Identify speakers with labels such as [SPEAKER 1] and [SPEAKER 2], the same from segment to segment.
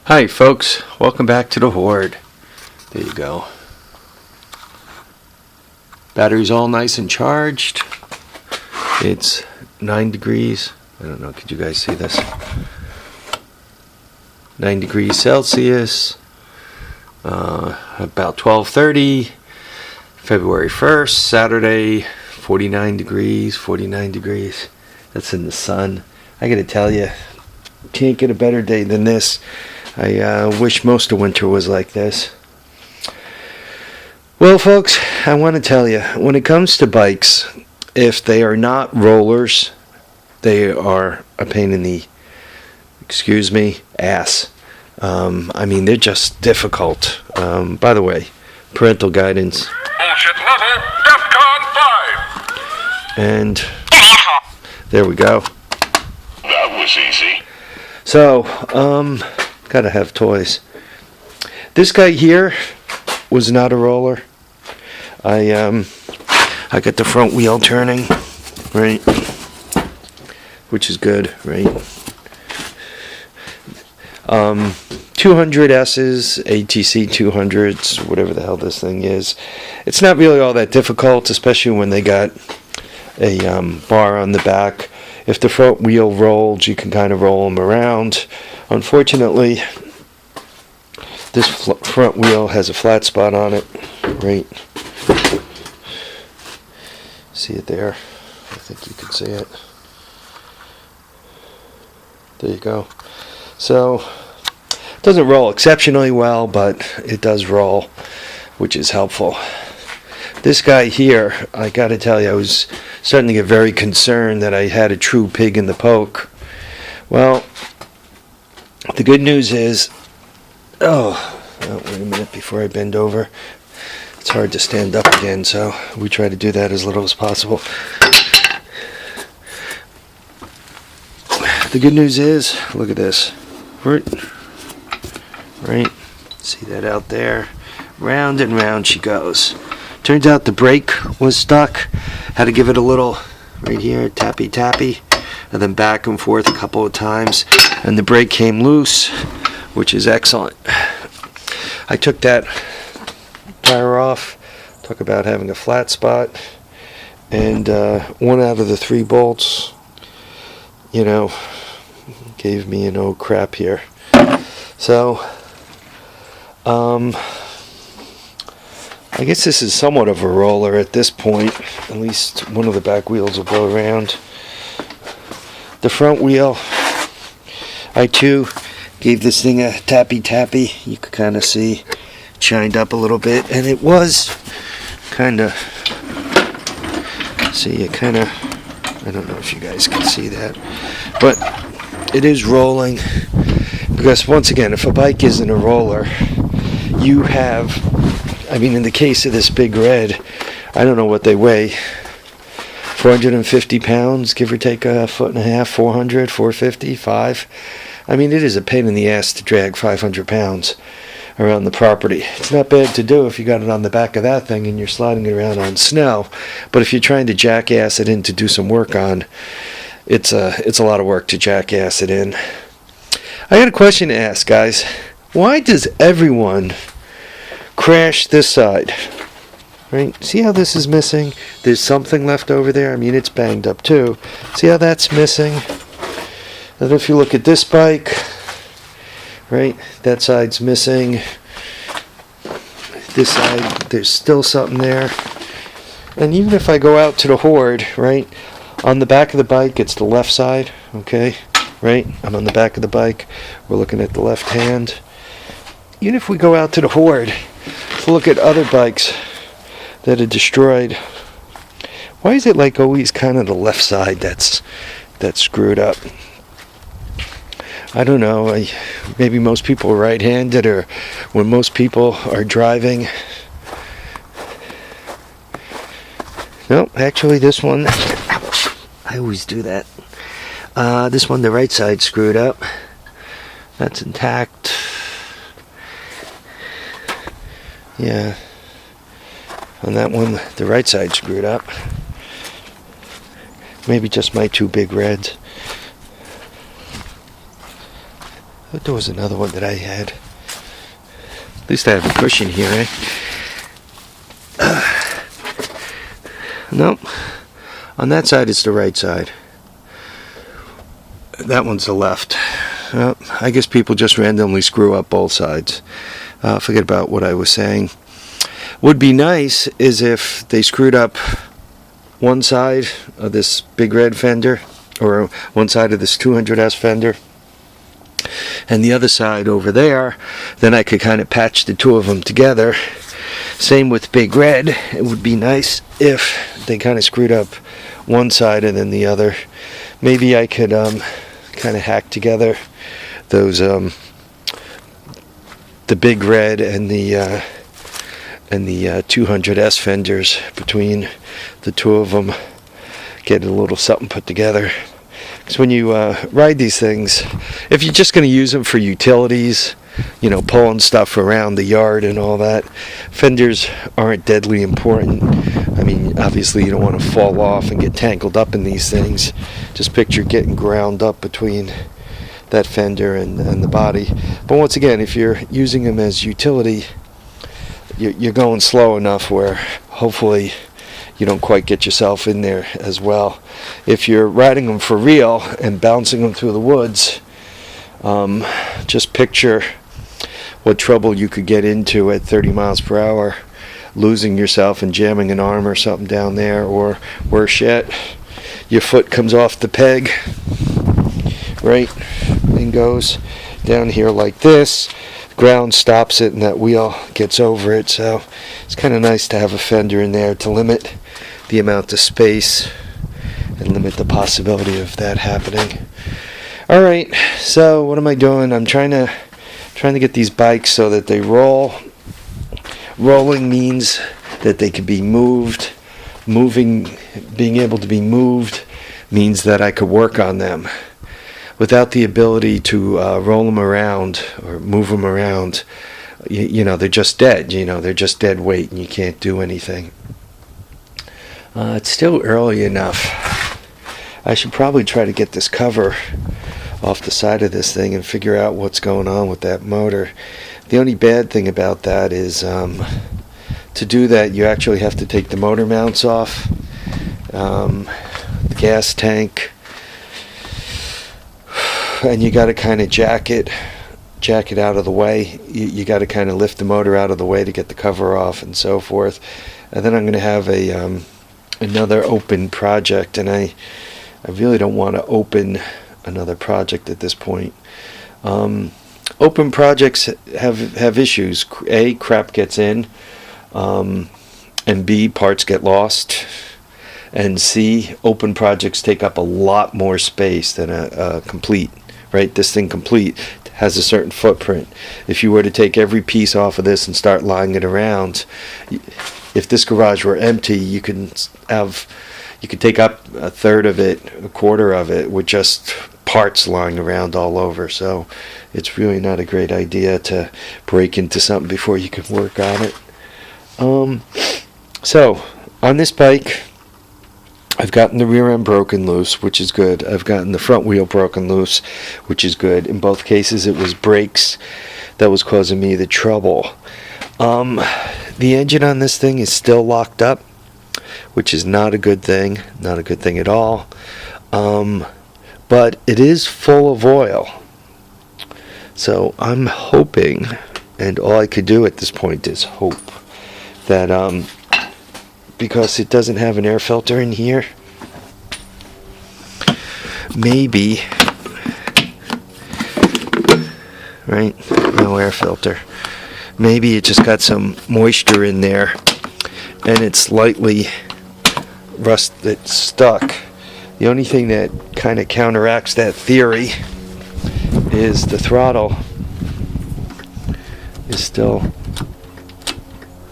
[SPEAKER 1] Hi folks, welcome back to the Horde. There you go. Battery's all nice and charged. It's 9 degrees. I don't know, could you guys see this? 9 degrees Celsius. About 12:30. February 1st, Saturday, 49 degrees. That's in the sun. I gotta tell you, can't get a better day than this. I wish most of winter was like this. Well, folks, I want to tell you, when it comes to bikes, if they are not rollers, they are a pain in the, excuse me, ass. I mean, they're just difficult. By the way, parental guidance.
[SPEAKER 2] Bullshit level, DEFCON 5.
[SPEAKER 1] And there we go.
[SPEAKER 2] That was easy.
[SPEAKER 1] So, gotta have toys. This guy here was not a roller. I got the front wheel turning, right, which is good, right. 200S's, ATC 200s, whatever the hell this thing is. It's not really all that difficult, especially when they got a bar on the back. If the front wheel rolls, you can kind of roll them around. Unfortunately, this front wheel has a flat spot on it, right? See it there? I think you can see it. There you go. So, it doesn't roll exceptionally well, but it does roll, which is helpful. This guy here, I gotta tell you, I was starting to get very concerned that I had a true pig in the poke. Well, the good news is, wait a minute before I bend over. It's hard to stand up again, so we try to do that as little as possible. The good news is, look at this. Right? See that out there? Round and round she goes. Turns out the brake was stuck. Had to give it a little, right here, tappy, and then back and forth a couple of times. And the brake came loose, which is excellent. I took that tire off. Talk about having a flat spot. And one out of the 3 bolts, gave me an oh crap here. So, I guess this is somewhat of a roller at this point. At least one of the back wheels will go around. The front wheel, I too gave this thing a tappy. You could kind of see it shined up a little bit, and it was kind of, I don't know if you guys can see that, but it is rolling. Because once again, if a bike isn't a roller, you have, in the case of this big red, I don't know what they weigh, 450 pounds, give or take a foot and a half, 400, 450, 5. It is a pain in the ass to drag 500 pounds around the property. It's not bad to do if you got it on the back of that thing and you're sliding it around on snow, but if you're trying to jackass it in to do some work on, it's a lot of work to jackass it in. I got a question to ask, guys. Why does everyone crash this side? Right? See how this is missing? There's something left over there. It's banged up too. See how that's missing? And if you look at this bike, right, that side's missing. This side, there's still something there. And even if I go out to the Horde, right, on the back of the bike, it's the left side, okay? Right? I'm on the back of the bike. We're looking at the left hand. Even if we go out to the Horde to look at other bikes that are destroyed, why is it like always kind of the left side that's screwed up? I don't know. Maybe most people are right-handed, or when most people are driving. No, actually this one, I always do that. This one, the right side screwed up. That's intact. Yeah. On that one, the right side screwed up. Maybe just my 2 big reds. But there was another one that I had. At least I have a cushion here, eh? Nope. On that side, it's the right side. That one's the left. I guess people just randomly screw up both sides. Forget about what I was saying. Would be nice is if they screwed up one side of this big red fender, or one side of this 200S fender, and the other side over there. Then I could kind of patch the two of them together. Same with Big Red. It would be nice if they kind of screwed up one side and then the other. Maybe I could kind of hack together those the Big Red and the 200S fenders between the two of them. Get a little something put together. Because when you ride these things, if you're just going to use them for utilities, you know, pulling stuff around the yard and all that, fenders aren't deadly important. I mean, obviously you don't want to fall off and get tangled up in these things. Just picture getting ground up between that fender and the body. But once again, if you're using them as utility, you're going slow enough where hopefully you don't quite get yourself in there as well. If you're riding them for real and bouncing them through the woods, just picture what trouble you could get into at 30 miles per hour, losing yourself and jamming an arm or something down there, or worse yet, your foot comes off the peg, right, and goes down here like this. Ground stops it and that wheel gets over it. So it's kind of nice to have a fender in there to limit the amount of space and limit the possibility of that happening. All right, so what am I doing? I'm trying to get these bikes so that they roll. Rolling means that they can be moved. Being able to be moved means that I could work on them. Without the ability to roll them around or move them around, you know, they're just dead. You know, they're just dead weight and you can't do anything. It's still early enough. I should probably try to get this cover off the side of this thing and figure out what's going on with that motor. The only bad thing about that is to do that you actually have to take the motor mounts off, the gas tank, and you got to kind of jack it out of the way. You got to kind of lift the motor out of the way to get the cover off and so forth. And then I'm going to have another open project, and I really don't want to open another project at this point. Open projects have issues. A, crap gets in, and B, parts get lost, and C, open projects take up a lot more space than a complete. Right, this thing complete has a certain footprint. If you were to take every piece off of this and start lying it around, if this garage were empty, you could take up a third of it, a quarter of it, with just parts lying around all over. So it's really not a great idea to break into something before you can work on it. So on this bike, I've gotten the rear end broken loose, which is good. I've gotten the front wheel broken loose, which is good. In both cases, it was brakes that was causing me the trouble. The engine on this thing is still locked up, which is not a good thing. Not a good thing at all. But it is full of oil. So I'm hoping, and all I could do at this point is hope, that because it doesn't have an air filter in here, maybe, right, no air filter, maybe it just got some moisture in there and it's slightly rusted, stuck. The only thing that kind of counteracts that theory is the throttle is still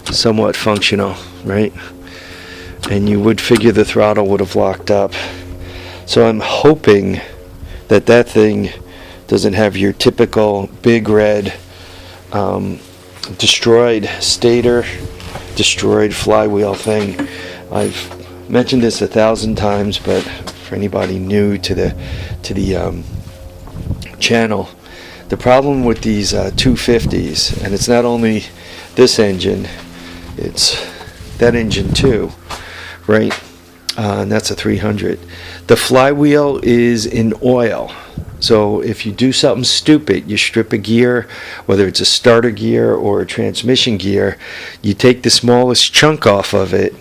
[SPEAKER 1] somewhat functional, right? And you would figure the throttle would have locked up. So I'm hoping that that thing doesn't have your typical Big Red destroyed stator, destroyed flywheel thing. I've mentioned this 1,000 times, but for anybody new to the channel, The problem with these 250s, and it's not only this engine, it's that engine too, right? And that's a 300. The flywheel is in oil. So if you do something stupid, you strip a gear, whether it's a starter gear or a transmission gear, you take the smallest chunk off of it.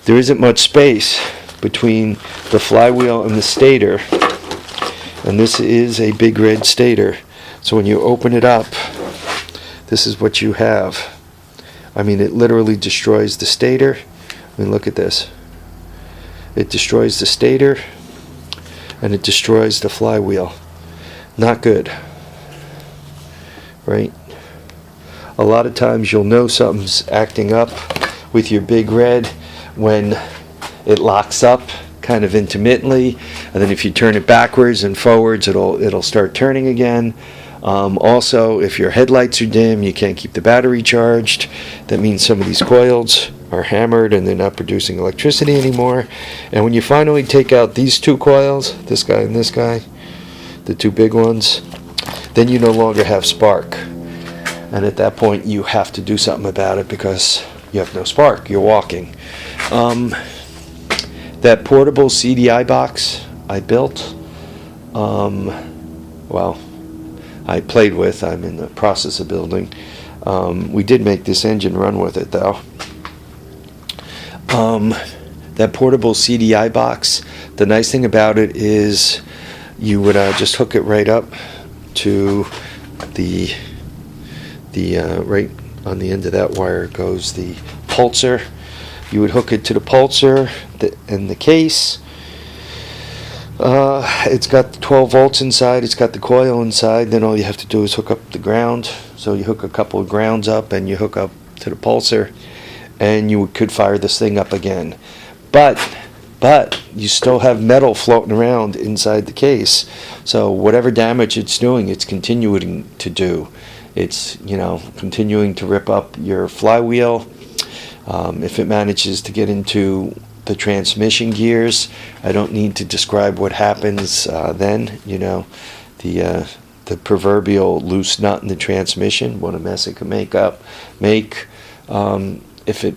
[SPEAKER 1] There isn't much space between the flywheel and the stator. And this is a big red stator. So when you open it up, this is what you have. I mean, it literally destroys the stator. I mean, look at this. It destroys the stator and it destroys the flywheel. Not good, right? A lot of times you'll know something's acting up with your big red when it locks up kind of intermittently, and then if you turn it backwards and forwards, it'll start turning again. Also, if your headlights are dim, you can't keep the battery charged. That means some of these coils are hammered and they're not producing electricity anymore. And when you finally take out these two coils, this guy and this guy, the two big ones, then you no longer have spark. And at that point you have to do something about it because you have no spark. You're walking. That portable CDI box I built, well, I played with, I'm in the process of building. We did make this engine run with it though. That portable CDI box, the nice thing about it is you would just hook it right up to the right on the end of that wire goes the pulsar. You would hook it to the pulsar and the case. It's got 12 volts inside, it's got the coil inside, then all you have to do is hook up the ground. So you hook a couple of grounds up and you hook up to the pulsar and you could fire this thing up again. But you still have metal floating around inside the case. So whatever damage it's doing, it's continuing to do. It's, you know, continuing to rip up your flywheel. If it manages to get into the transmission gears, I don't need to describe what happens then. You know, the proverbial loose nut in the transmission, what a mess it can make. If it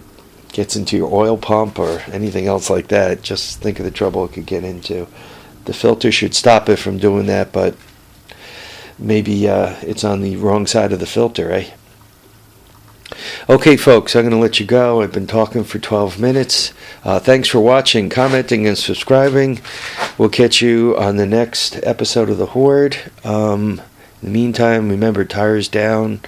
[SPEAKER 1] gets into your oil pump or anything else like that, just think of the trouble it could get into. The filter should stop it from doing that, but maybe it's on the wrong side of the filter, eh? Okay, folks, I'm going to let you go. I've been talking for 12 minutes. Thanks for watching, commenting, and subscribing. We'll catch you on the next episode of The Horde. In the meantime, remember, tires down,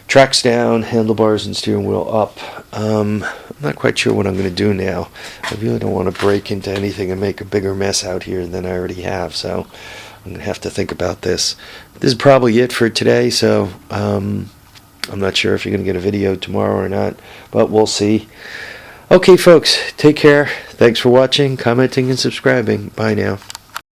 [SPEAKER 1] tracks down, handlebars and steering wheel up. I'm not quite sure what I'm going to do now. I really don't want to break into anything and make a bigger mess out here than I already have, so I'm going to have to think about this. This is probably it for today, so I'm not sure if you're going to get a video tomorrow or not, but we'll see. Okay, folks, take care. Thanks for watching, commenting, and subscribing. Bye now.